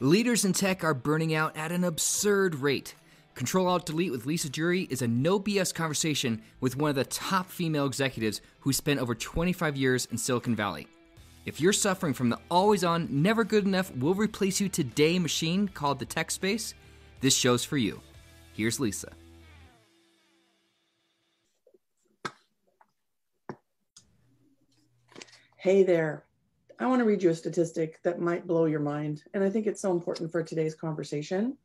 Leaders in tech are burning out at an absurd rate. Control-Alt-Delete with Lisa Jury is a no BS conversation with one of the top female executives who spent over 25 years in Silicon Valley. If you're suffering from the always-on, never good enough, will replace you today machine called the tech space, this show's for you. Here's Lisa. Hey there. I want to read you a statistic that might blow your mind, and I think it's so important for today's conversation.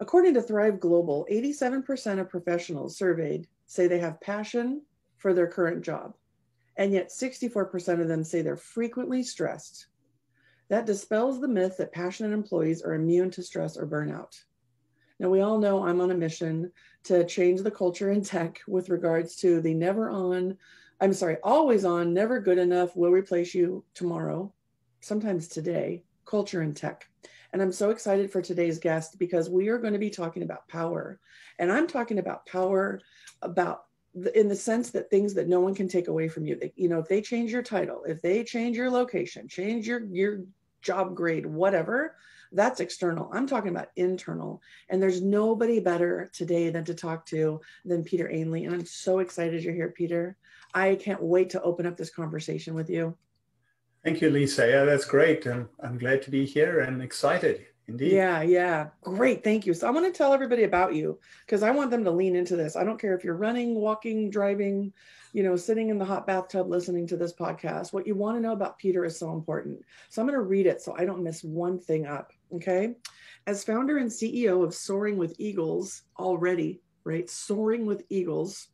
According to Thrive Global, 87% of professionals surveyed say they have passion for their current job, and yet 64% of them say they're frequently stressed. That dispels the myth that passionate employees are immune to stress or burnout. Now, we all know I'm on a mission to change the culture in tech with regards to the always on, never good enough, will replace you tomorrow, sometimes today, culture in tech. And I'm so excited for today's guest because we are going to be talking about power. And I'm talking about power in the sense that things that no one can take away from you. If they change your title, if they change your location, change your job grade, whatever, that's external. I'm talking about internal. And there's nobody better today to talk to than Peter Ainley. And I'm so excited you're here, Peter. I can't wait to open up this conversation with you. Thank you, Lisa. Yeah, that's great. And I'm glad to be here and excited indeed. Yeah. Great. Thank you. So I want to tell everybody about you because I want them to lean into this. I don't care if you're running, walking, driving, sitting in the hot bathtub, listening to this podcast. What you want to know about Peter is so important. So I'm going to read it so I don't miss one thing up. Okay. As founder and CEO of Soaring with Eagles already, right? Soaring with Eagles.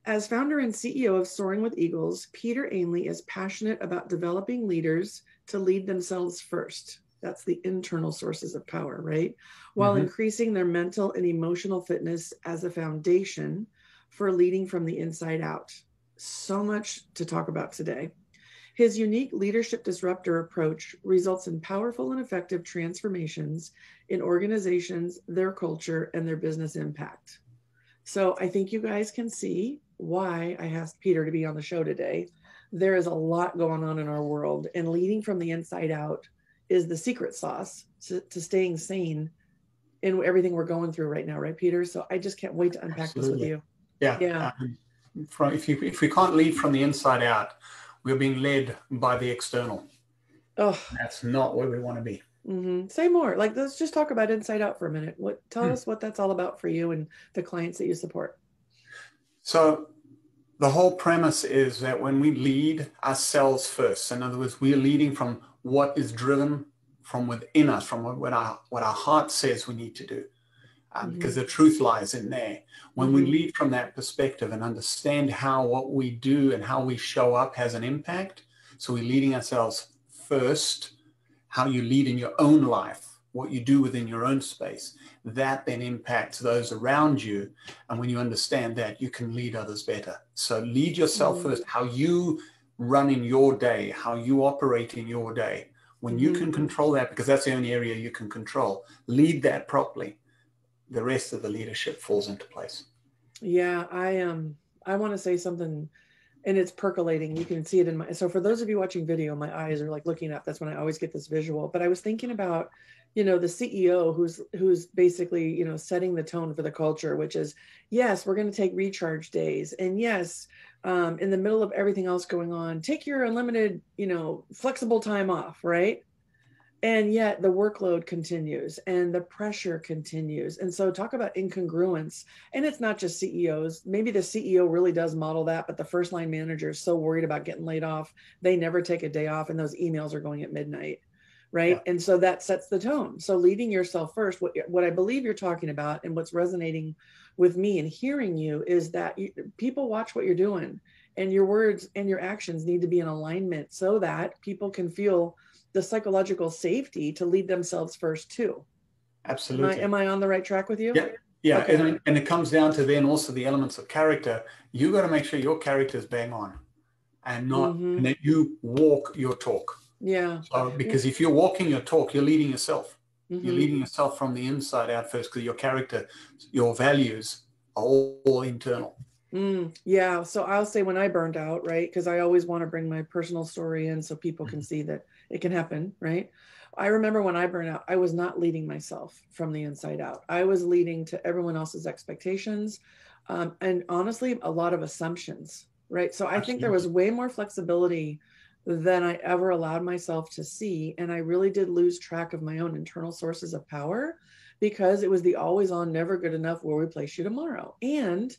As founder and CEO of Soaring with Eagles, Peter Ainley is passionate about developing leaders to lead themselves first. That's the internal sources of power, right? While increasing their mental and emotional fitness as a foundation for leading from the inside out. So much to talk about today. His unique leadership disruptor approach results in powerful and effective transformations in organizations, their culture, and their business impact. So I think you guys can see why I asked Peter to be on the show today. There is a lot going on in our world, and leading from the inside out is the secret sauce to staying sane in everything we're going through right now, right, Peter? So I just can't wait to unpack this with you. Yeah. If we can't lead from the inside out, we're being led by the external. Oh, that's not where we want to be. Say more. Let's just talk about inside out for a minute. Tell us what that's all about for you and the clients that you support. So the whole premise is that when we lead ourselves first, in other words, we're leading from what is driven from within us, from what our heart says we need to do, because the truth lies in there. When we lead from that perspective and understand how what we do and how we show up has an impact, so we're leading ourselves first, how you lead in your own life, what you do within your own space, that then impacts those around you. And when you understand that, you can lead others better. So lead yourself first, how you run in your day, how you operate in your day. When you can control that, because that's the only area you can control, lead that properly, the rest of the leadership falls into place. Yeah, I want to say something, and it's percolating. You can see it so for those of you watching video, my eyes are looking up. That's when I always get this visual. But I was thinking about, the CEO who's basically, setting the tone for the culture, which is, yes, we're going to take recharge days. And yes, in the middle of everything else going on, take your unlimited, flexible time off, right? And yet the workload continues and the pressure continues. And so talk about incongruence. And it's not just CEOs. Maybe the CEO really does model that, but the first line manager is so worried about getting laid off. They never take a day off and those emails are going at midnight. Right. Yeah. And so that sets the tone. So leading yourself first, what I believe you're talking about and what's resonating with me and hearing you is that people watch what you're doing and your words and your actions need to be in alignment so that people can feel the psychological safety to lead themselves first too. Absolutely. Am I on the right track with you? Yeah. Okay. And it comes down to then also the elements of character. You got to make sure your character is bang on and not and that you walk your talk. Yeah. So, because if you're walking your talk, you're leading yourself. You're leading yourself from the inside out first, because your character, your values are all internal. Yeah. So I'll say when I burned out, right? Because I always want to bring my personal story in so people can see that it can happen, right? I remember when I burned out, I was not leading myself from the inside out. I was leading to everyone else's expectations. And honestly, a lot of assumptions, right? So I think there was way more flexibility than I ever allowed myself to see. And I really did lose track of my own internal sources of power because it was the always on, never good enough, where we place you tomorrow. And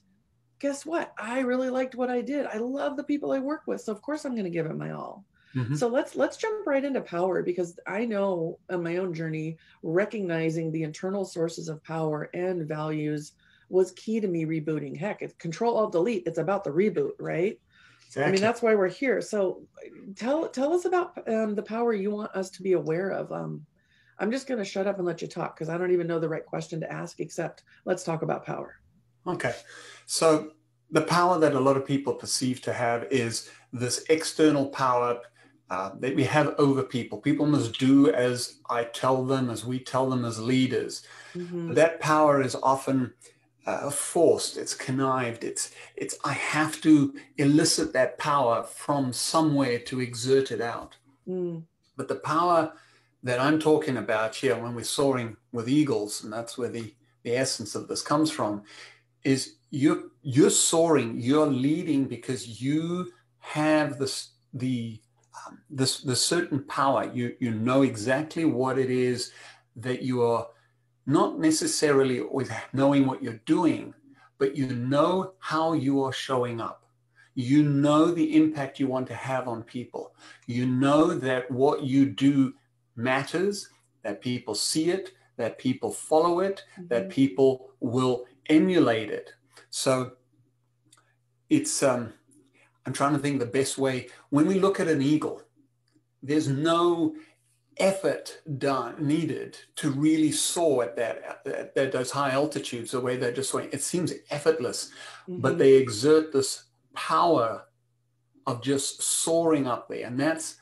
guess what? I really liked what I did. I love the people I work with. So of course I'm going to give it my all. So let's jump right into power, because I know on my own journey, recognizing the internal sources of power and values was key to me rebooting. Heck, it's Control Alt Delete. It's about the reboot, right? Exactly. I mean, that's why we're here. So tell us about the power you want us to be aware of. I'm just going to shut up and let you talk, because I don't even know the right question to ask, except let's talk about power. Okay. So the power that a lot of people perceive to have is this external power that we have over people. People must do as I tell them, as we tell them as leaders. That power is often forced, it's connived, it's I have to elicit that power from somewhere to exert it out. But the power that I'm talking about here, when we're soaring with eagles, and that's where the essence of this comes from, is you're soaring, you're leading because you have this certain power. You know exactly what it is that you are, not necessarily always knowing what you're doing, but you know how you are showing up. You know the impact you want to have on people. You know that what you do matters, that people see it, that people follow it, that people will emulate it. So it's, I'm trying to think the best way. When we look at an eagle, there's no effort needed to really soar at those high altitudes, the way they're just soaring. It seems effortless, but they exert this power of just soaring up there. And that's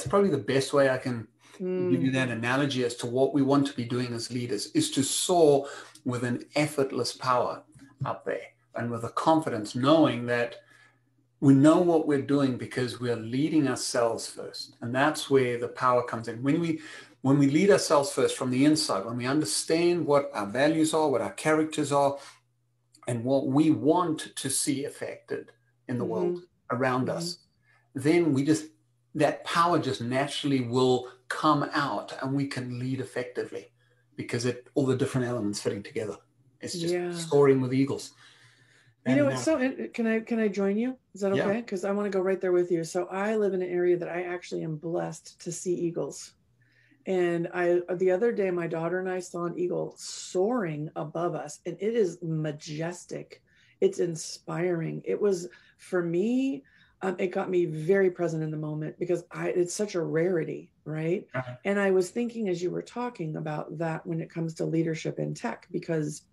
probably the best way I can give you that analogy as to what we want to be doing as leaders, is to soar with an effortless power up there, and with a confidence, knowing that we know what we're doing because we're leading ourselves first. And that's where the power comes in. When we lead ourselves first from the inside, when we understand what our values are, what our characters are, and what we want to see affected in the world around us, then that power just naturally will come out, and we can lead effectively because all the different elements fitting together. It's just soaring with eagles. You know, it's so, can I join you? Is that okay? Because I want to go right there with you. So I live in an area that I actually am blessed to see eagles. And the other day, my daughter and I saw an eagle soaring above us, and it is majestic. It's inspiring. It was, for me, it got me very present in the moment, because it's such a rarity, right? And I was thinking as you were talking about that when it comes to leadership in tech, because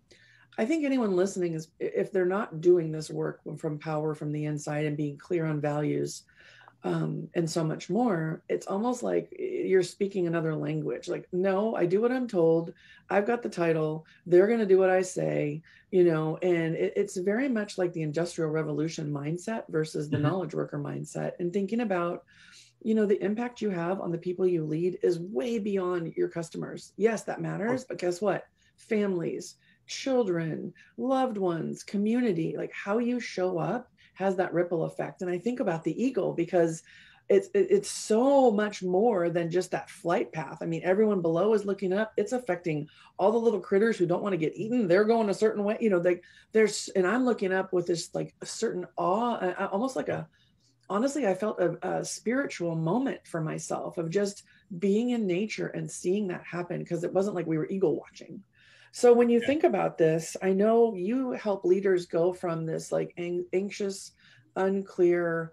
I think anyone listening is, if they're not doing this work from power from the inside and being clear on values and so much more, it's almost like you're speaking another language. Like, no, I do what I'm told. I've got the title. They're going to do what I say, and it's very much like the Industrial Revolution mindset versus the knowledge worker mindset, and thinking about, the impact you have on the people you lead is way beyond your customers. Yes, that matters. But guess what? Families, children, loved ones, community, like how you show up has that ripple effect. And I think about the eagle because it's so much more than just that flight path. I mean, everyone below is looking up. It's affecting all the little critters who don't want to get eaten. They're going a certain way, and I'm looking up with this like a certain awe, almost like honestly, I felt a spiritual moment for myself of just being in nature and seeing that happen, because it wasn't like we were eagle watching. So when you think about this, I know you help leaders go from this like anxious, unclear,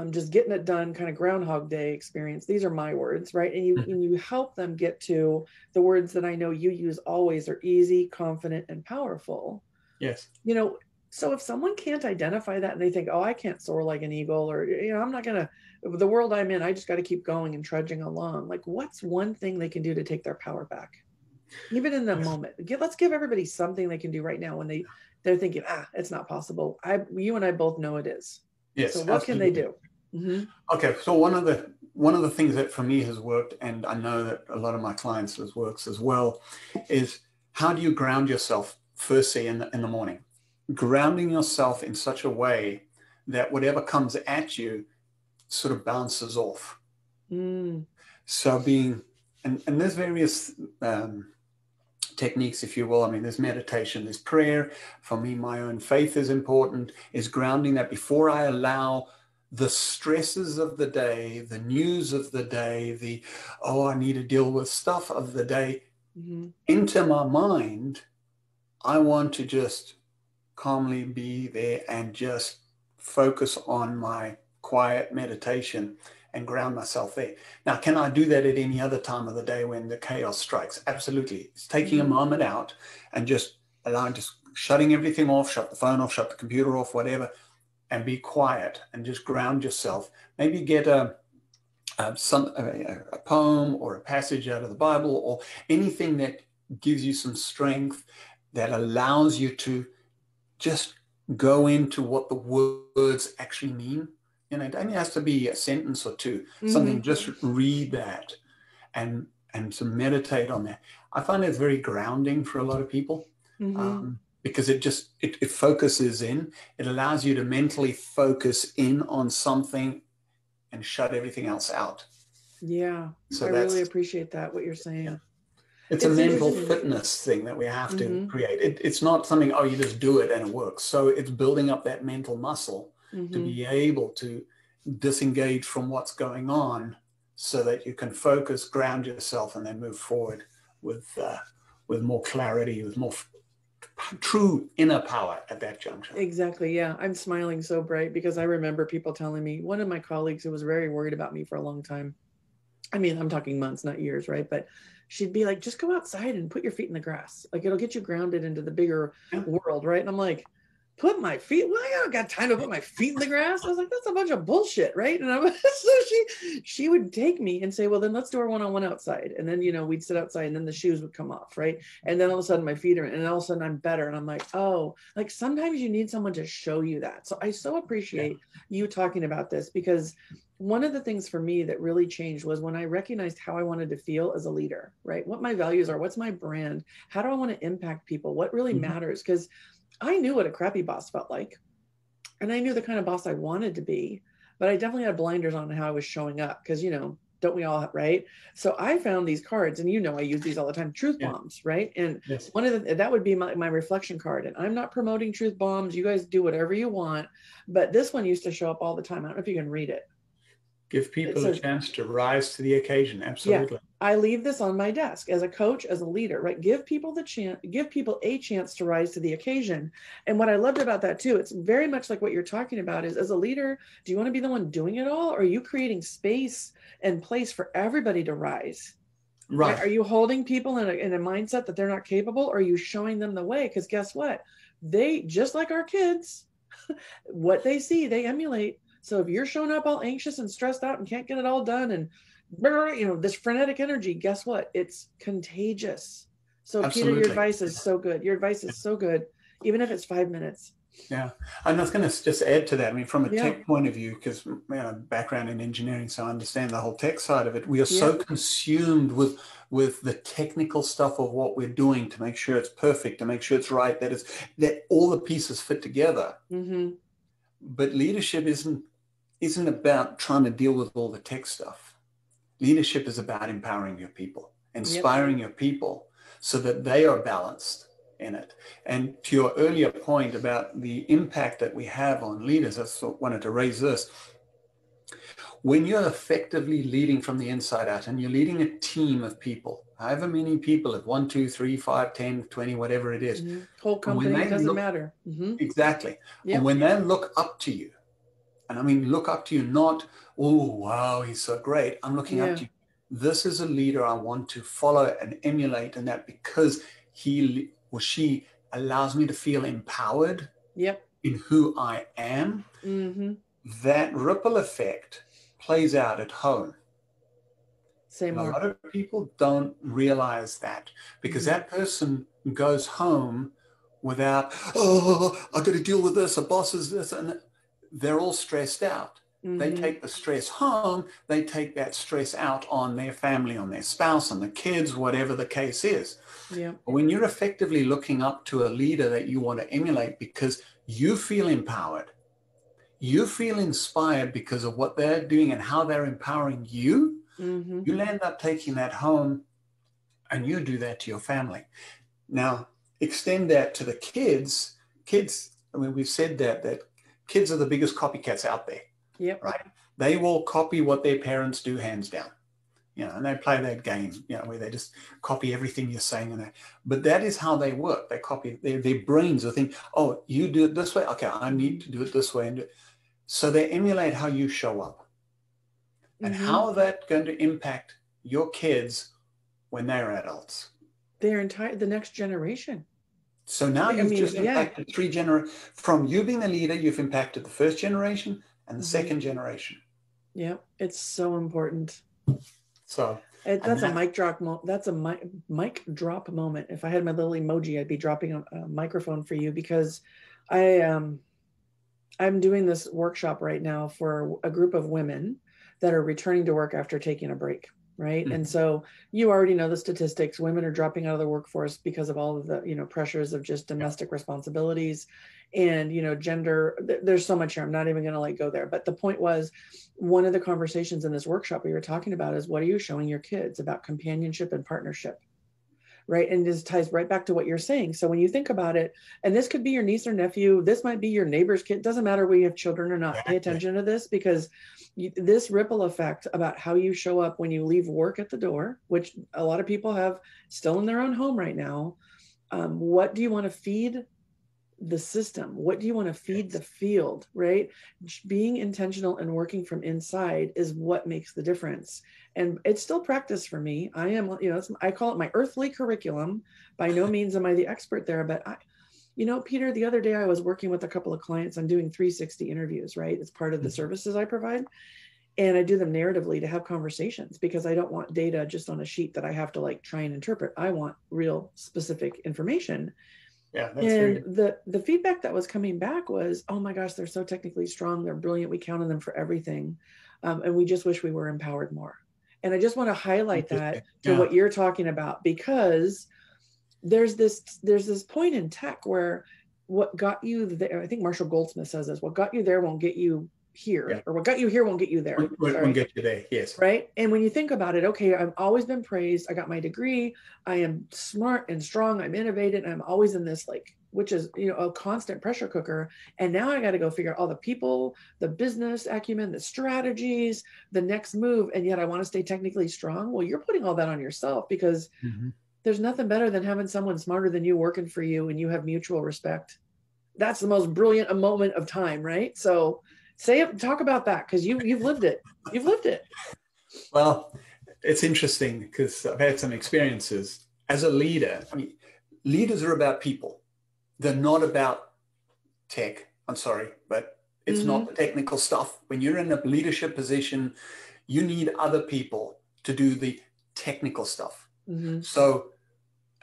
just getting it done kind of Groundhog Day experience. These are my words, right? And you help them get to the words that I know you use always are easy, confident, and powerful. Yes. So if someone can't identify that and they think, oh, I can't soar like an eagle, or, I'm not going to, the world I'm in, I just got to keep going and trudging along. Like, what's one thing they can do to take their power back? Even in the moment, let's give everybody something they can do right now when they're thinking, it's not possible. You and I both know it is. Yes. So what can they do? Okay. So one of one of the things that for me has worked, and I know that a lot of my clients works as well, is how do you ground yourself firstly in the morning? Grounding yourself in such a way that whatever comes at you sort of bounces off. So and there's various techniques, if you will. I mean, there's meditation, there's prayer. For me, my own faith is important, is grounding that before I allow the stresses of the day, the news of the day, I need to deal with stuff of the day into my mind. I want to just calmly be there and just focus on my quiet meditation and ground myself there. Now, can I do that at any other time of the day when the chaos strikes? Absolutely. It's taking a moment out and just shutting everything off, shut the phone off, shut the computer off, whatever, and be quiet and just ground yourself. Maybe get a poem or a passage out of the Bible or anything that gives you some strength, that allows you to just go into what the words actually mean. It only has to be a sentence or two, something, just read that and to meditate on that. I find it's very grounding for a lot of people because it focuses in, it allows you to mentally focus in on something and shut everything else out. Yeah, so I really appreciate that, what you're saying. Yeah. It's a mental fitness thing that we have to create. It's not something, you just do it and it works. So it's building up that mental muscle to be able to disengage from what's going on so that you can focus, ground yourself, and then move forward with more clarity, with more true inner power at that juncture. Exactly. Yeah. I'm smiling so bright because I remember people telling me, one of my colleagues who was very worried about me for a long time. I mean, I'm talking months, not years, right? But she'd be like, just go outside and put your feet in the grass. Like, it'll get you grounded into the bigger world, right? And I'm like, put my feet, well, I don't got time to put my feet in the grass. I was like, that's a bunch of bullshit, right? And so she would take me and say, well, then let's do our one-on-one outside. And then, we'd sit outside and then the shoes would come off, right? And then all of a sudden my feet are in, and all of a sudden I'm better. And I'm like, like sometimes you need someone to show you that. So I so appreciate you talking about this, because one of the things for me that really changed was when I recognized how I wanted to feel as a leader, right? What my values are, what's my brand? How do I want to impact people? What really matters? Because I knew what a crappy boss felt like. And I knew the kind of boss I wanted to be, but I definitely had blinders on how I was showing up because, don't we all, right? So I found these cards, and I use these all the time, truth bombs, right? And one of that would be my reflection card. And I'm not promoting truth bombs. You guys do whatever you want. But this one used to show up all the time. I don't know if you can read it. Give people a chance to rise to the occasion. Absolutely. Yeah, I leave this on my desk as a coach, as a leader, right? Give people a chance to rise to the occasion. And what I loved about that too, it's very much like what you're talking about is, as a leader, do you want to be the one doing it all? Or are you creating space and place for everybody to rise? Right. Are you holding people in a mindset that they're not capable? Or are you showing them the way? Because guess what? They, just like our kids, what they see, they emulate. So if you're showing up all anxious and stressed out and can't get it all done and, this frenetic energy, guess what? It's contagious. So Absolutely. Peter, your advice is so good. Your advice is so good, even if it's 5 minutes. Yeah. And I was going to just add to that. I mean, from a tech point of view, because background in engineering, so I understand the whole tech side of it. We are so consumed with the technical stuff of what we're doing to make sure it's perfect, to make sure it's right, that all the pieces fit together. But leadership isn't about trying to deal with all the tech stuff. Leadership is about empowering your people, inspiring your people so that they are balanced in it. And to your earlier point about the impact that we have on leaders, I wanted to raise this. When you're effectively leading from the inside out and you're leading a team of people, however many people, if 1, 2, 3, 5, 10, 20, whatever it is. Whole company, doesn't matter. Exactly. And when they look up to you, and I mean, look up to you, not, oh, wow, he's so great. I'm looking up to you. This is a leader I want to follow and emulate, and that because he or she allows me to feel empowered in who I am, that ripple effect plays out at home. A lot of people don't realize that because that person goes home without, I've got to deal with this, a boss is this, and they're all stressed out. They take the stress home, they take that stress out on their family, on their spouse, on the kids, whatever the case is. Yeah. When you're effectively looking up to a leader that you want to emulate because you feel empowered, you feel inspired because of what they're doing and how they're empowering you, you'll end up taking that home and you do that to your family. Now, extend that to the kids. Kids, I mean, we've said that kids are the biggest copycats out there. Yep. Right? They will copy what their parents do, hands down. And they play that game, where they just copy everything you're saying. But that is how they work. They copy, their brains will think, oh, you do it this way. Okay, I need to do it this way. And so they emulate how you show up. And how is that going to impact your kids when they're adults? The next generation. So now you've just impacted 3 generations. From you being the leader, you've impacted the first generation and the second generation. Yeah, it's so important. So that's a mic drop. That's a mic drop moment. If I had my little emoji, I'd be dropping a microphone for you, because I'm doing this workshop right now for a group of women that are returning to work after taking a break. Right. And so you already know the statistics. Women are dropping out of the workforce because of all of the, pressures of just domestic responsibilities and, gender. There's so much here. I'm not even going to go there. But the point was, one of the conversations in this workshop we were talking about is, what are you showing your kids about companionship and partnership? Right. And this ties right back to what you're saying. So when you think about it, and this could be your niece or nephew, this might be your neighbor's kid, doesn't matter whether you have children or not, pay attention to this, because this ripple effect about how you show up when you leave work at the door, which a lot of people have still in their own home right now. What do you want to feed the system? What do you want to feed the field, right? Being intentional and working from inside is what makes the difference. And it's still practice for me. I am, I call it my earthly curriculum. By no means am I the expert there, but Peter, the other day I was working with a couple of clients. I'm doing 360 interviews, right? It's part of the services I provide. And I do them narratively to have conversations, because I don't want data just on a sheet that I have to try and interpret. I want real specific information. Yeah, and the feedback that was coming back was, oh my gosh, they're so technically strong. They're brilliant. We count on them for everything. And we just wish we were empowered more. And I just want to highlight that to what you're talking about, because there's this point in tech where what got you there, I think Marshall Goldsmith says this, what got you there won't get you here, or what got you here won't get you there. Won't get you there, yes. Right. And when you think about it, okay, I've always been praised. I got my degree. I am smart and strong. I'm innovative. I'm always in this, which is, a constant pressure cooker. And now I got to go figure out all the people, the business acumen, the strategies, the next move. And yet I want to stay technically strong. Well, you're putting all that on yourself, because there's nothing better than having someone smarter than you working for you, and you have mutual respect. That's the most brilliant moment of time, right? So talk about that, because you've lived it. You've lived it. Well, it's interesting, because I've had some experiences as a leader. I mean, leaders are about people. They're not about tech. I'm sorry, but it's not the technical stuff. When you're in a leadership position, you need other people to do the technical stuff. So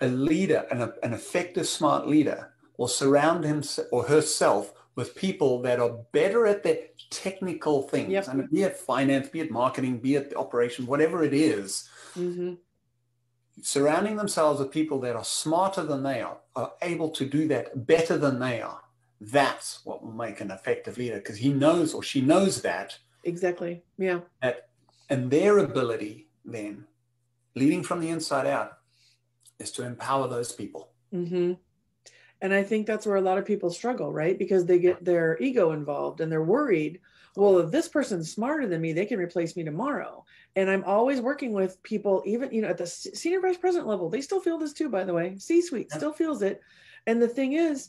a leader, an effective, smart leader, will surround himself or herself with people that are better at the technical things. I mean, be it finance, be it marketing, be it operations, whatever it is. Surrounding themselves with people that are smarter than they are able to do that better than they are. That's what will make an effective leader, because he knows, or she knows that. Exactly. Yeah. And their ability then, leading from the inside out, is to empower those people. And I think that's where a lot of people struggle, right? Because they get their ego involved and they're worried, well, if this person's smarter than me, they can replace me tomorrow. And I'm always working with people, even, at the senior vice president level, they still feel this too, by the way. C-suite still feels it. And the thing is,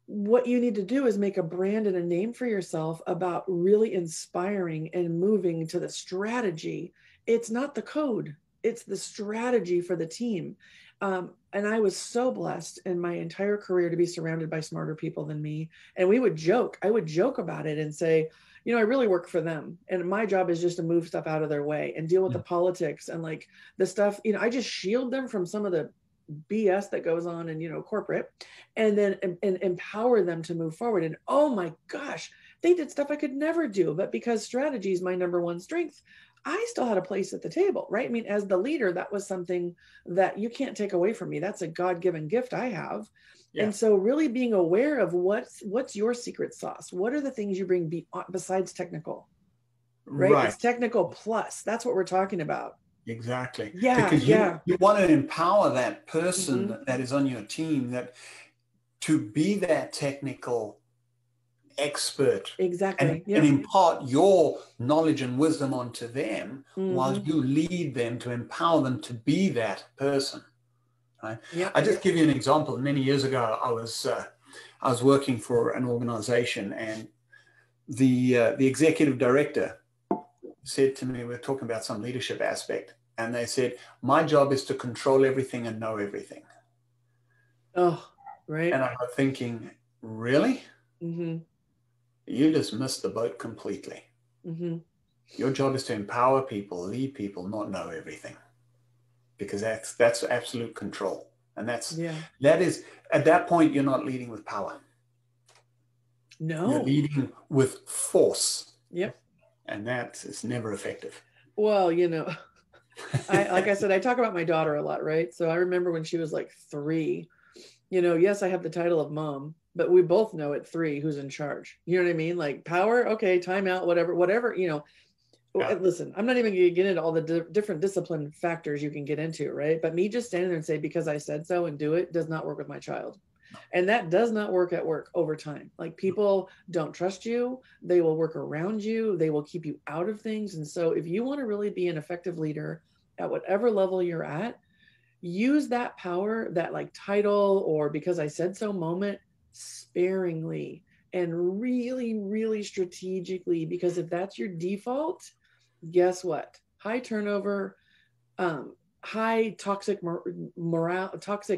what you need to do is make a brand and a name for yourself about really inspiring and moving to the strategy. It's not the code. It's the strategy for the team. And I was so blessed in my entire career to be surrounded by smarter people than me. And I would joke about it and say, I really work for them. And my job is just to move stuff out of their way and deal with the politics and the stuff, I just shield them from some of the BS that goes on in, corporate, and then and empower them to move forward. And oh my gosh, They did stuff I could never do, but because strategy is my number one strength, I still had a place at the table, right? I mean, as the leader, that was something that you can't take away from me. That's a God-given gift I have. Yeah. And so really being aware of what's your secret sauce? What are the things you bring besides technical, right? It's technical plus. That's what we're talking about. Exactly. Yeah. Because you want to empower that person Mm-hmm. that is on your team that to be that technical expert. Exactly. And impart your knowledge and wisdom onto them while Mm-hmm. you lead them to empower them to be that person. Right? Yep. I just give you an example. Many years ago, I was working for an organization, and the executive director said to me, we're talking about some leadership aspect, and they said, my job is to control everything and know everything. Oh, right. And I'm thinking, really? Mm-hmm. You just missed the boat completely. Mm-hmm. Your job is to empower people, lead people, not know everything, because that's absolute control. And that is, at that point, you're not leading with power. No. You're leading with force. Yep. And that is never effective. Well, like I said, I talk about my daughter a lot, right? So I remember when she was like 3, yes, I have the title of mom, but we both know at 3 who's in charge. You know what I mean? Like power, okay, timeout, whatever, Yeah. Listen, I'm not even going to get into all the different discipline factors you can get into, right? But me just standing there and say, because I said so and do it does not work with my child. And that does not work at work over time. Like people don't trust you. They will work around you. They will keep you out of things. And so if you want to really be an effective leader at whatever level you're at, use that power, that like title or because I said so moment sparingly and really, really strategically, because if that's your default, guess what? High turnover, high toxic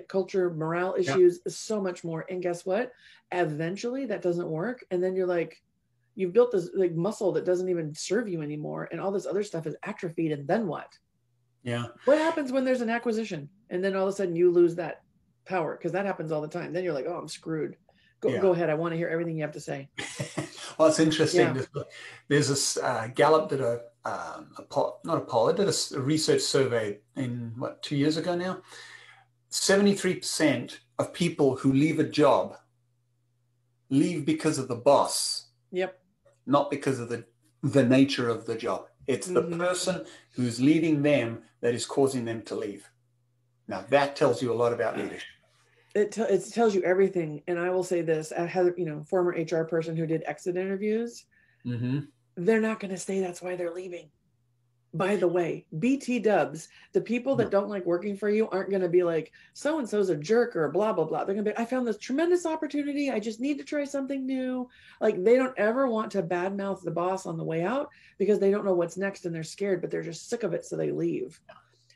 culture, morale issues, so much more. And guess what? Eventually that doesn't work. And then you're like, you've built this like muscle that doesn't even serve you anymore. And all this other stuff is atrophied. And then what? Yeah. What happens when there's an acquisition? And then all of a sudden you lose that power? Because that happens all the time. Then you're like, oh, I'm screwed. Go ahead. I want to hear everything you have to say. Well, it's interesting. Yeah. There's this Gallup did a research survey in 2 years ago now. 73% of people who leave a job leave because of the boss. Yep. Not because of the nature of the job. It's the person who's leading them that is causing them to leave. Now that tells you a lot about leadership. It tells you everything. And I will say this, Heather, former HR person who did exit interviews, they're not going to say that's why they're leaving. By the way, BT dubs, the people that don't like working for you aren't going to be like, so-and-so's a jerk or blah, blah, blah. They're going to be, I found this tremendous opportunity. I just need to try something new. Like they don't ever want to badmouth the boss on the way out because they don't know what's next and they're scared, but they're just sick of it. So they leave.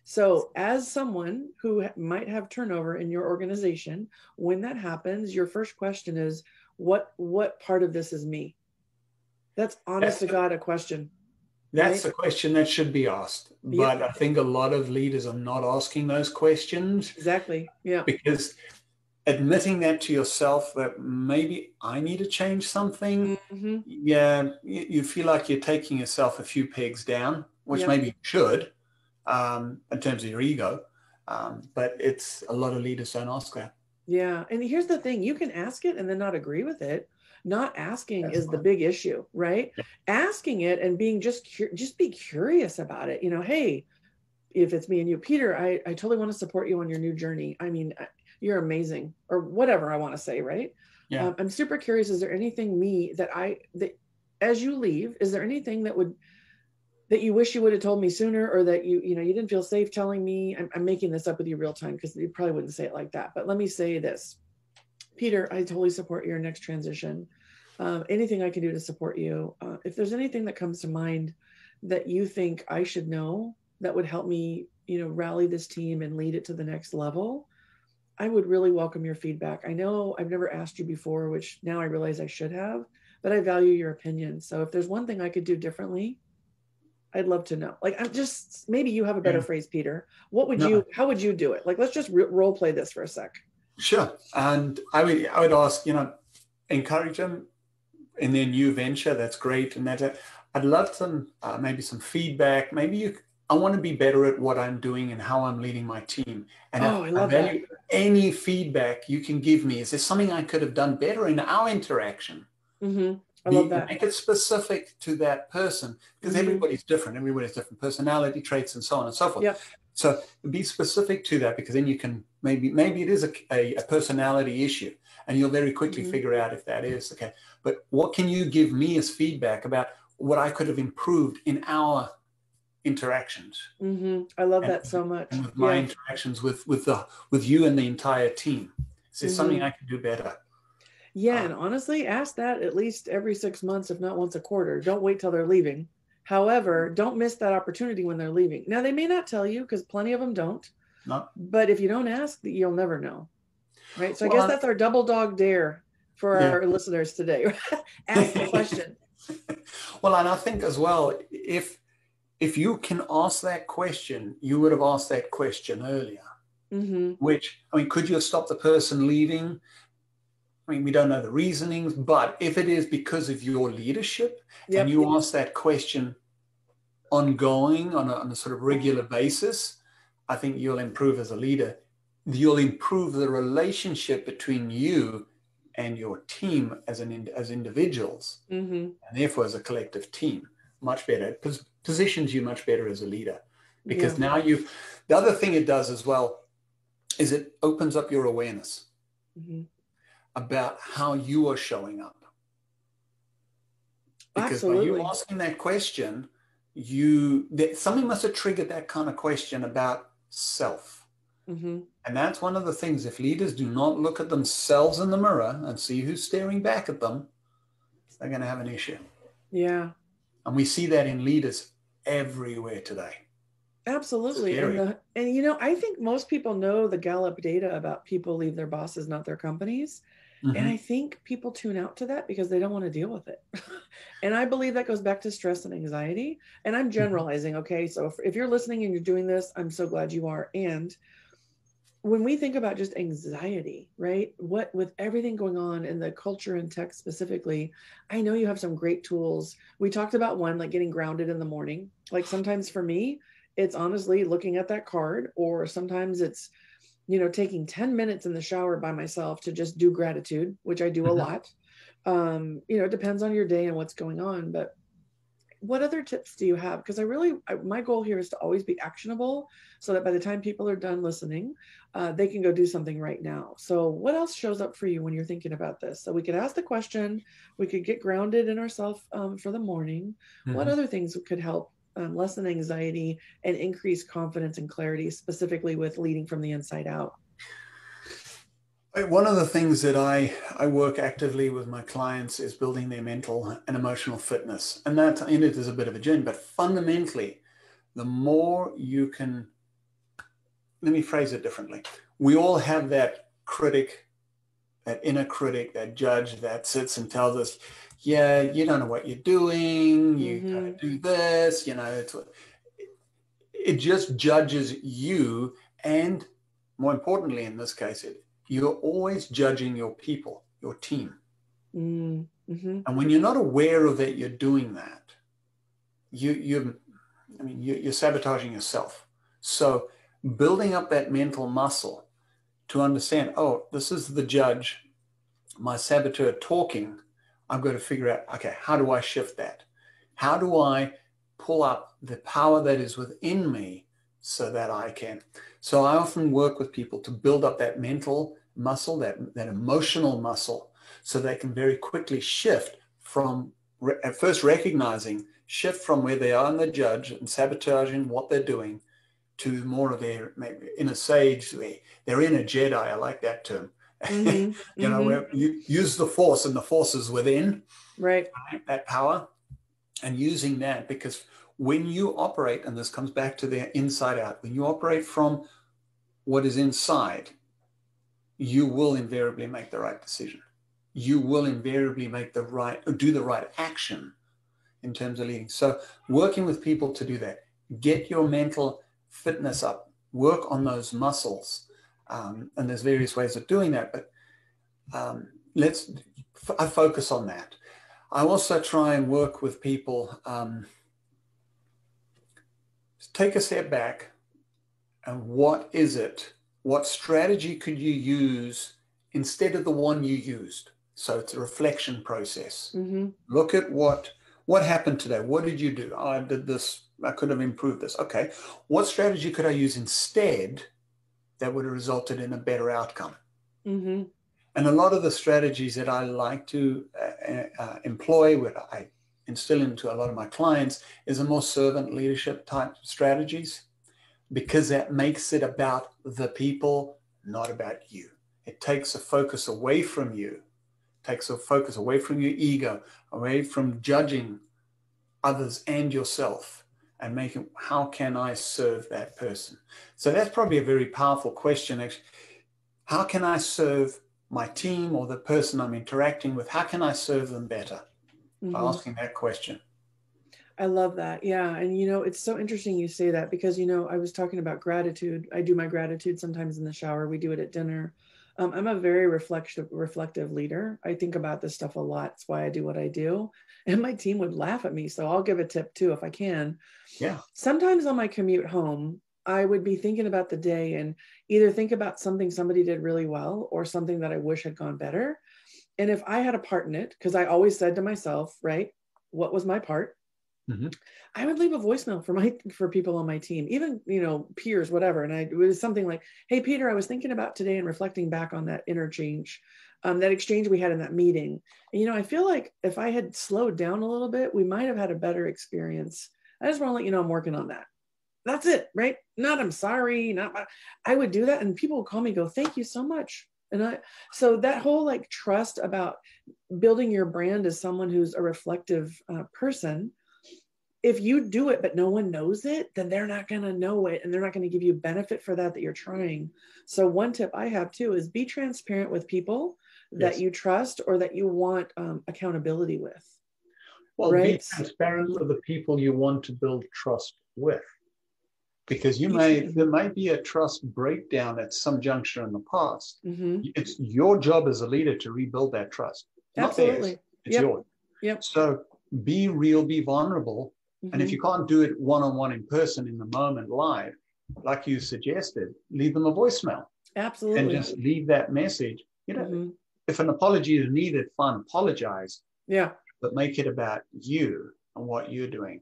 So as someone who might have turnover in your organization, when that happens, your first question is, what part of this is me? That's honest to God a question. That's a question that should be asked. But I think a lot of leaders are not asking those questions. Exactly. Yeah. Because admitting that to yourself that maybe I need to change something, you feel like you're taking yourself a few pegs down, which maybe you should. In terms of your ego, but it's a lot of leaders don't ask that. Yeah, and here's the thing: you can ask it and then not agree with it. Not asking is the big issue, right? Yeah. Asking it and being just be curious about it. Hey, if it's me and you, Peter, I totally want to support you on your new journey. I mean, you're amazing, or whatever I want to say, right? Yeah. I'm super curious. Is there anything that as you leave, is there anything that you wish you would have told me sooner, or that you didn't feel safe telling me? I'm making this up with you real time because you probably wouldn't say it like that. But let me say this, Peter, I totally support your next transition. Anything I can do to support you. If there's anything that comes to mind that you think I should know that would help me, rally this team and lead it to the next level, I would really welcome your feedback. I know I've never asked you before, which now I realize I should have, but I value your opinion. So if there's one thing I could do differently, I'd love to know. Like, maybe you have a better phrase, Peter. How would you do it? Like, let's just role play this for a sec. Sure. And I would ask, encourage them, in their new venture. That's great. And I'd love some, maybe some feedback. I want to be better at what I'm doing and how I'm leading my team. And Oh, I I love that. value any feedback you can give me. Is there something I could have done better in our interaction? I love that. Make it specific to that person, because everybody's different. Everybody's different personality traits and so on and so forth. Yep. So be specific to that, because then you can maybe it is a personality issue, and you'll very quickly figure out if that is okay. But what can you give me as feedback about what I could have improved in our interactions? I love that so much. And with my interactions with you and the entire team. Is there something I can do better? Yeah, and honestly, ask that at least every 6 months, if not once a quarter. Don't wait till they're leaving. However, don't miss that opportunity when they're leaving. Now, they may not tell you, because plenty of them don't. No. But if you don't ask, you'll never know. Right? So I guess that's our double dog dare for our listeners today. Ask the question. Well, and I think as well, if you can ask that question, you would have asked that question earlier. Which, I mean, could you have stopped the person leaving? I mean, we don't know the reasonings, but if it is because of your leadership and you ask that question ongoing on a sort of regular basis, I think you'll improve as a leader. You'll improve the relationship between you and your team as individuals, and therefore as a collective team, much better. It positions you much better as a leader, because now the other thing it does as well is it opens up your awareness about how you are showing up. Because by you asking that question, something must have triggered that kind of question about self. And that's one of the things. If leaders do not look at themselves in the mirror and see who's staring back at them, they're going to have an issue. Yeah. And we see that in leaders everywhere today. Absolutely. And I think most people know the Gallup data about people leave their bosses, not their companies. And I think people tune out to that because they don't want to deal with it. And I believe that goes back to stress and anxiety. And I'm generalizing. Okay. So if you're listening and you're doing this, I'm so glad you are. And when we think about just anxiety, right? With everything going on in the culture and tech specifically, I know you have some great tools. We talked about one, like getting grounded in the morning. Like sometimes for me, it's honestly looking at that card, or sometimes it's, taking 10 minutes in the shower by myself to just do gratitude, which I do a lot. It depends on your day and what's going on, but what other tips do you have? Because my goal here is to always be actionable, so that by the time people are done listening, they can go do something right now. So what else shows up for you when you're thinking about this? So we could ask the question, we could get grounded in ourselves for the morning. What other things could help lessen anxiety and increase confidence and clarity, specifically with leading from the inside out? One of the things that I work actively with my clients is building their mental and emotional fitness. And that in it is a bit of a journey, but fundamentally, the more you can, let me phrase it differently. We all have that critic, that inner critic, that judge that sits and tells us, yeah, you don't know what you're doing. You gotta do this, it just judges you. And more importantly, in this case, you're always judging your people, your team. And when you're not aware of it, you're doing that. You're sabotaging yourself. So building up that mental muscle to understand, oh, this is the judge, my saboteur talking. I've got to figure out, okay, how do I shift that? How do I pull up the power that is within me so that I can? So I often work with people to build up that mental muscle, that emotional muscle, so they can very quickly shift from, at first recognizing, shift from where they are in the judge and sabotaging what they're doing to more of their inner sage, their inner Jedi. I like that term. Where you use the force, and the force is within, right? That power, and using that, because when you operate, and this comes back to the inside out, when you operate from what is inside, you will invariably make the right decision. You will invariably do the right action in terms of leading. So working with people to do that, get your mental fitness up, work on those muscles. And there's various ways of doing that, but I focus on that. I also try and work with people, take a step back, and what is it? What strategy could you use instead of the one you used? So it's a reflection process. Mm-hmm. Look at what happened today. What did you do? Oh, I did this. I could have improved this. Okay. What strategy could I use instead that would have resulted in a better outcome? Mm-hmm. And a lot of the strategies that I like to employ, what I instill into a lot of my clients, is a more servant leadership type strategies, because that makes it about the people, not about you. It takes a focus away from you, takes a focus away from your ego, away from judging others and yourself, and making, how can I serve that person? So that's probably a very powerful question, actually. How can I serve my team or the person I'm interacting with? How can I serve them better? By asking that question. I love that. Yeah. And, it's so interesting you say that, because, I was talking about gratitude. I do my gratitude sometimes in the shower. We do it at dinner. I'm a very reflective leader. I think about this stuff a lot. That's why I do what I do. And my team would laugh at me. So I'll give a tip too, if I can. Yeah. Sometimes on my commute home, I would be thinking about the day and either think about something somebody did really well or something that I wish had gone better. And if I had a part in it, because I always said to myself, right, what was my part? Mm-hmm. I would leave a voicemail for people on my team, even, peers, whatever. And it was something like, hey, Peter, I was thinking about today and reflecting back on that interchange, that exchange we had in that meeting. And, I feel like if I had slowed down a little bit, we might have had a better experience. I just want to let you know I'm working on that. That's it, right? Not I'm sorry, I would do that. And people would call me, go, thank you so much. And so that whole trust about building your brand as someone who's a reflective person, if you do it, but no one knows it, then they're not going to know it. And they're not going to give you benefit for that you're trying. So one tip I have too is be transparent with people that you trust or that you want accountability with. Well, right? Be transparent with the people you want to build trust with. Because there might be a trust breakdown at some juncture in the past. Mm-hmm. It's your job as a leader to rebuild that trust. Absolutely. Not theirs. It's yours. Yep. So be real, be vulnerable. Mm-hmm. And if you can't do it one-on-one in person in the moment live, like you suggested, leave them a voicemail. Absolutely. And just leave that message. Mm-hmm. If an apology is needed, fine, apologize. Yeah. But make it about you and what you're doing.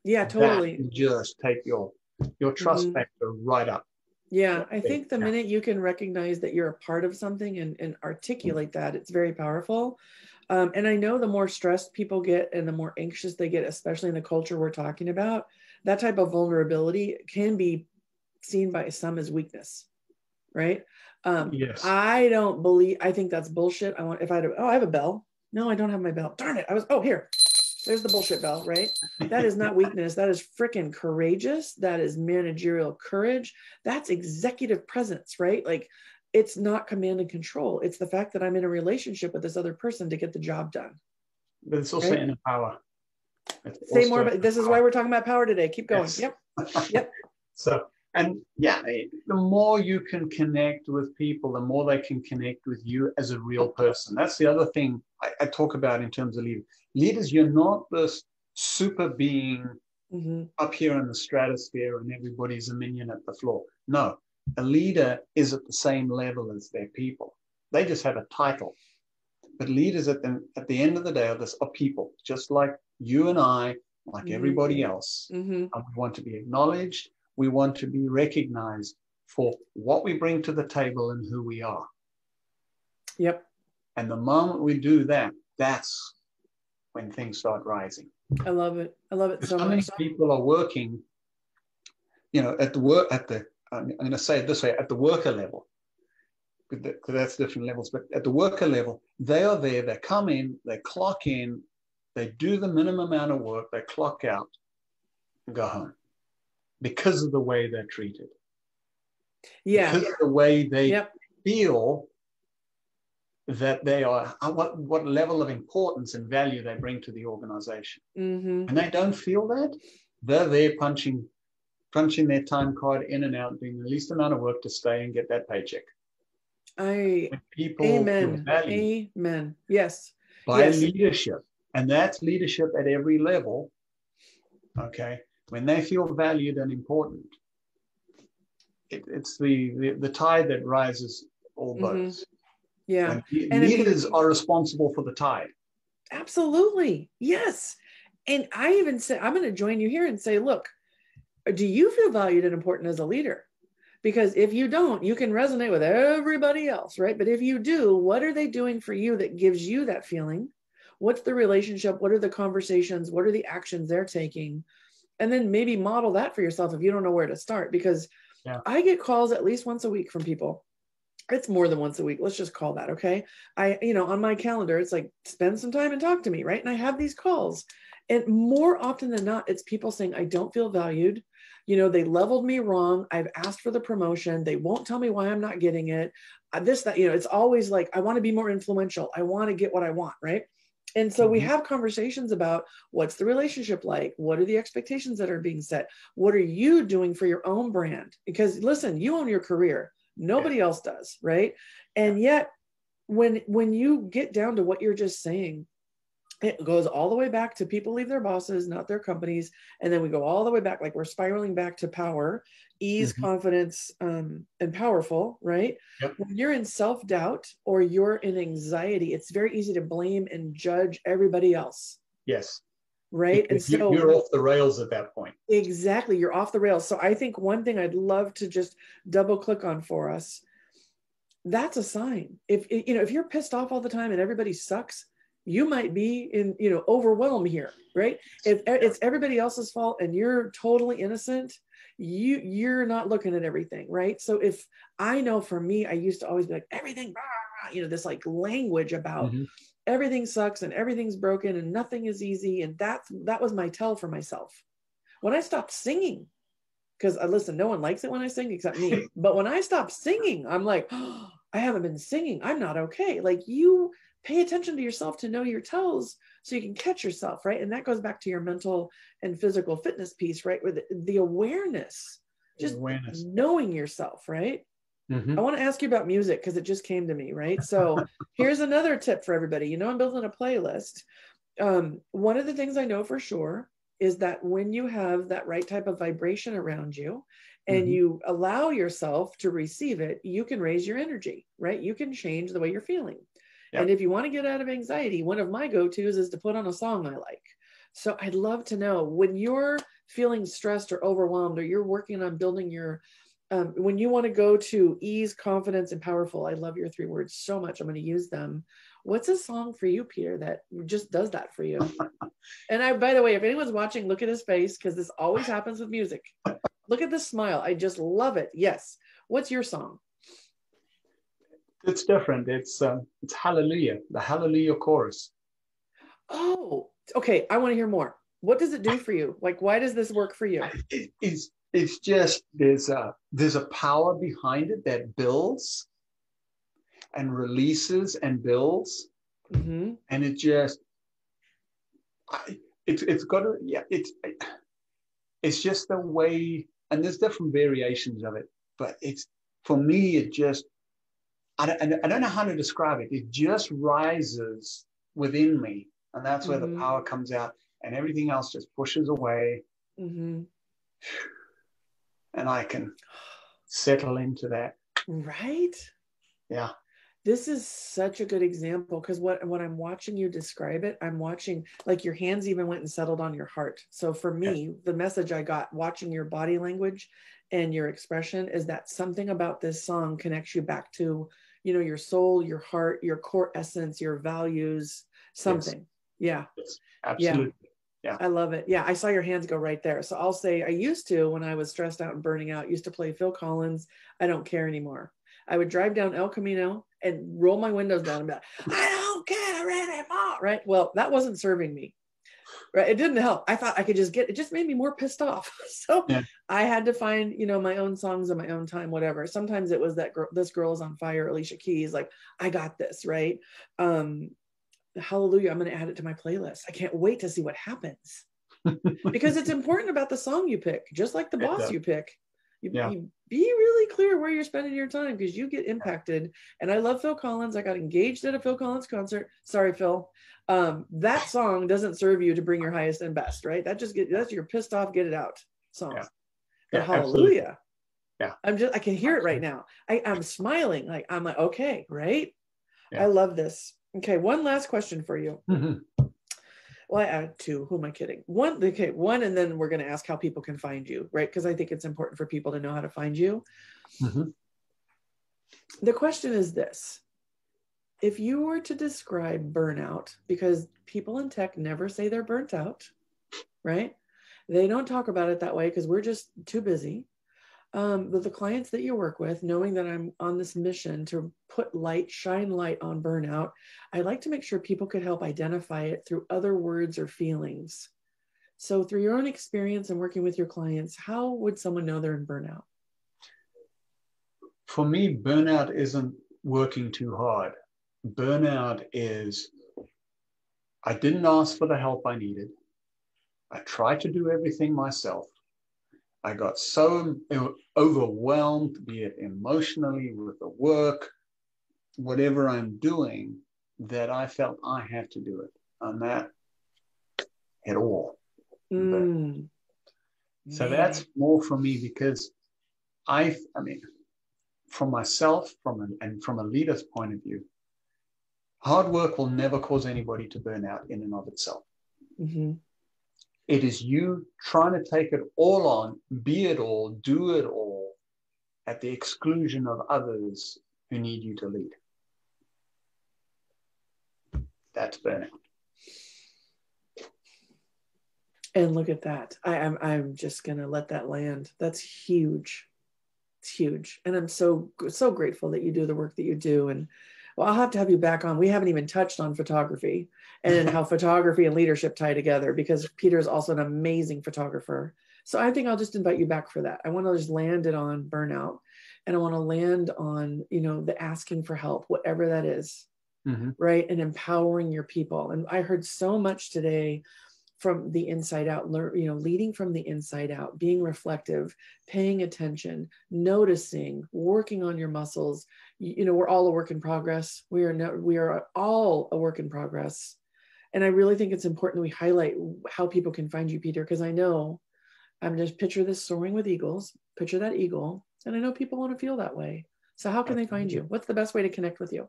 Yeah, totally. That will just take your trust factor right up. Yeah, I think the minute you can recognize that you're a part of something and articulate that, it's very powerful. And I know the more stressed people get and the more anxious they get, especially in the culture we're talking about, that type of vulnerability can be seen by some as weakness, right? Yes. I think that's bullshit. I have a bell. No, I don't have my bell. Darn it. Here. There's the bullshit bell, right? That is not weakness. That is freaking courageous. That is managerial courage. That's executive presence, right? It's not command and control. It's the fact that I'm in a relationship with this other person to get the job done. But it's also inner power. Say more, but this is why we're talking about power today. Keep going. Yes. Yep. So, the more you can connect with people, the more they can connect with you as a real person. That's the other thing I talk about in terms of leaders. Leaders, you're not this super being up here in the stratosphere and everybody's a minion at the floor. No, a leader is at the same level as their people. They just have a title. But leaders at the end of the day are people, just like you and I, like everybody else. And we want to be acknowledged. We want to be recognized for what we bring to the table and who we are. Yep. And the moment we do that, that's when things start rising. I love it. I love it so much. Many people are working, I'm going to say it this way, at the worker level, because that's different levels, but at the worker level, they are there, they come in, they clock in, they do the minimum amount of work, they clock out and go home because of the way they're treated. Yeah. Because of the way they feel that they are, what level of importance and value they bring to the organization. And they don't feel that, they're there punching their time card in and out, doing the least amount of work to stay and get that paycheck. When people feel valued Amen. Yes. by leadership, And that's leadership at every level. Okay. When they feel valued and important, it's the tide that rises all boats. Yeah. And And I mean, leaders are responsible for the tide. absolutely. Yes. And I even say, I'm going to join you here and say, look, do you feel valued and important as a leader? Because if you don't, you can resonate with everybody else, right? But if you do, what are they doing for you that gives you that feeling? What's the relationship? What are the conversations? What are the actions they're taking? And then maybe model that for yourself if you don't know where to start. Because I get calls at least once a week from people. It's more than once a week. Let's just call that. Okay. On my calendar, it's like, spend some time and talk to me. Right. And I have these calls. And more often than not, it's people saying, I don't feel valued. They leveled me wrong. I've asked for the promotion. They won't tell me why I'm not getting it. It's always like, I want to be more influential. I want to get what I want. Right. And so we have conversations about what's the relationship like? What are the expectations that are being set? What are you doing for your own brand? Because listen, you own your career. Nobody else does, right? And yet, when you get down to what you're just saying, it goes all the way back to people leave their bosses, not their companies. And then we go all the way back, like we're spiraling back to power, ease, confidence, and powerful, right? Yep. When you're in self-doubt or you're in anxiety, it's very easy to blame and judge everybody else. Yes. Right. Because and so you're off the rails at that point. Exactly. You're off the rails. So I think one thing I'd love to just double click on for us, that's a sign. If you're pissed off all the time and everybody sucks, you might be in, overwhelmed here, right? If it's everybody else's fault and you're totally innocent, you're not looking at everything, right? So if I know for me, I used to always be like, everything, this like language about everything sucks and everything's broken and nothing is easy. And that was my tell for myself. When I stopped singing, because listen, no one likes it when I sing except me. But when I stopped singing, I'm like, oh, I haven't been singing. I'm not okay. Like, you pay attention to yourself to know your tells so you can catch yourself, right? And that goes back to your mental and physical fitness piece, right? With the awareness, just knowing yourself, right? I want to ask you about music because it just came to me, right? So here's another tip for everybody. I'm building a playlist. One of the things I know for sure is that when you have that right type of vibration around you and you allow yourself to receive it, you can raise your energy, right? You can change the way you're feeling. Yep. And if you want to get out of anxiety, one of my go-tos is to put on a song I like. So I'd love to know when you're feeling stressed or overwhelmed, or you're working on building your, when you want to go to ease, confidence, and powerful. I love your 3 words so much. I'm going to use them. What's a song for you, Peter, that just does that for you? And by the way, if anyone's watching, look at his face, because this always happens with music. Look at this smile. I just love it. Yes. What's your song? It's different. It's Hallelujah, the Hallelujah chorus. Oh, okay. I want to hear more. What does it do for you? Like, why does this work for you? It's just, there's a power behind it that builds and releases and builds. And it just, it's got to, it's just the way, and there's different variations of it, but it's, for me, it just, I don't know how to describe it. It just rises within me. And that's where the power comes out, and everything else just pushes away. And I can settle into that. Right? Yeah. This is such a good example, because what I'm watching you describe it, I'm watching, like, your hands even went and settled on your heart. So for me, the message I got watching your body language and your expression is that something about this song connects you back to, your soul, your heart, your core essence, your values, something. Yes. Absolutely. Yeah. I love it. Yeah. I saw your hands go right there. So I'll say, I used to, when I was stressed out and burning out, used to play Phil Collins. I don't care anymore. I would drive down El Camino and roll my windows down and be like, I don't care anymore. Right. Well, that wasn't serving me. Right. It didn't help. I thought I could it just made me more pissed off. So I had to find, my own songs in my own time, whatever. Sometimes it was that This Girl Is on Fire, Alicia Keys, like, I got this. Right. Hallelujah. I'm going to add it to my playlist. I can't wait to see what happens, because it's important about the song you pick, just like the boss you pick. You be really clear where you're spending your time, because you get impacted. And I love Phil Collins. I got engaged at a Phil Collins concert. Sorry, Phil. That song doesn't serve you to bring your highest and best, right? That's your pissed off, get it out song. But hallelujah. Absolutely. I can hear it right now. I'm smiling. I'm like, okay, right? I love this. Okay, one last question for you. Well, I add two. Who am I kidding? One, and then we're going to ask how people can find you, right? Because I think it's important for people to know how to find you. The question is this. If you were to describe burnout, because people in tech never say they're burnt out, right? They don't talk about it that way because we're just too busy. But the clients that you work with, knowing that I'm on this mission to shine light on burnout, I like to make sure people could help identify it through other words or feelings. So through your own experience and working with your clients, how would someone know they're in burnout? For me, burnout isn't working too hard. Burnout is, I didn't ask for the help I needed. I tried to do everything myself. I got so overwhelmed, be it emotionally with the work, whatever I'm doing, that I felt I had to do it. And that at all. So that's more for me, because I mean, from myself, from a leader's point of view, hard work will never cause anybody to burn out in and of itself. It is you trying to take it all on, be it all, do it all, at the exclusion of others who need you to lead. That's burnout. And look at that. I'm just going to let that land. That's huge. It's huge. And I'm so grateful that you do the work that you do. And well, I'll have to have you back on. We haven't even touched on photography and how photography and leadership tie together, because Peter is also an amazing photographer. So I think I'll just invite you back for that. I want to just land it on burnout, and I want to land on, the asking for help, whatever that is, right? And empowering your people. And I heard so much today from the inside out, leading from the inside out, being reflective, paying attention, noticing, working on your muscles. We're all a work in progress. We are all a work in progress. And I really think it's important that we highlight how people can find you, Peter, because I know I'm just picture this soaring with eagles, picture that eagle. And I know people want to feel that way. So how can they find you? What's the best way to connect with you?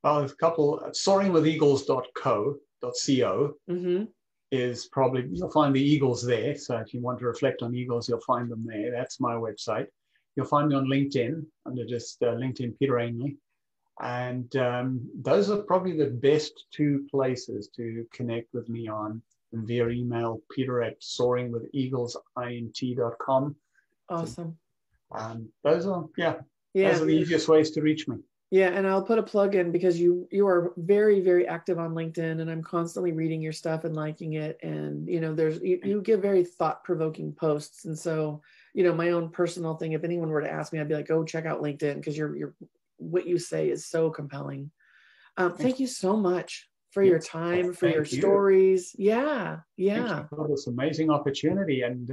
Well, there's a couple, soaringwitheagles.co is probably, you'll find the eagles there. So if you want to reflect on eagles, you'll find them there. That's my website. You'll find me on LinkedIn under just LinkedIn Peter Ainley. And those are probably the best two places to connect with me on, and via email, peter@soaringwitheaglesint.com. Awesome. Those are the easiest ways to reach me. Yeah, and I'll put a plug in, because you are very, very active on LinkedIn, and I'm constantly reading your stuff and liking it. And you give very thought-provoking posts, and so my own personal thing. If anyone were to ask me, I'd be like, go check out LinkedIn, because what you say is so compelling. Thank you so much for your time, for your stories. Yeah. Thank you for this amazing opportunity, and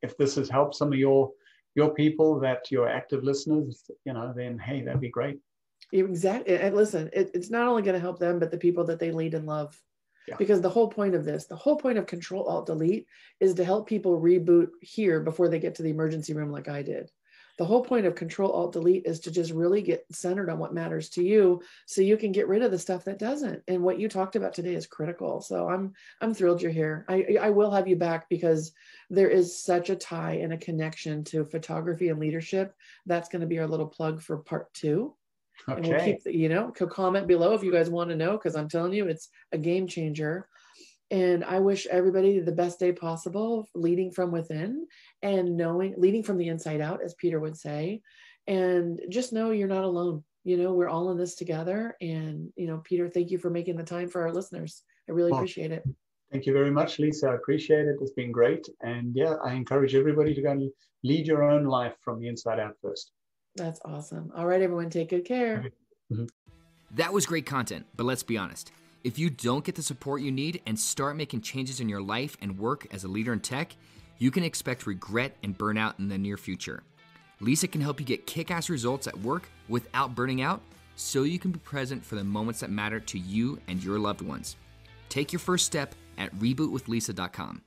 if this has helped some of your people, that your active listeners, then hey, that'd be great. Exactly. And listen, it's not only going to help them, but the people that they lead and love. Because the whole point of Control Alt Delete is to help people reboot here before they get to the emergency room like I did. The whole point of Control Alt Delete is to just really get centered on what matters to you, so you can get rid of the stuff that doesn't. And what you talked about today is critical. So I'm thrilled you're here. I will have you back, because there is such a tie and a connection to photography and leadership. That's going to be our little plug for part 2. Okay. And we'll keep comment below if you guys want to know, because I'm telling you, it's a game changer. And I wish everybody the best day possible, leading from within and leading from the inside out, as Peter would say. And just know you're not alone. We're all in this together. And, Peter, thank you for making the time for our listeners. I really appreciate it. Thank you very much, Lisa. I appreciate it. It's been great. And I encourage everybody to go and lead your own life from the inside out first. That's awesome. All right, everyone, take good care. That was great content, but let's be honest. If you don't get the support you need and start making changes in your life and work as a leader in tech, you can expect regret and burnout in the near future. Lisa can help you get kick-ass results at work without burning out, so you can be present for the moments that matter to you and your loved ones. Take your first step at rebootwithlisa.com.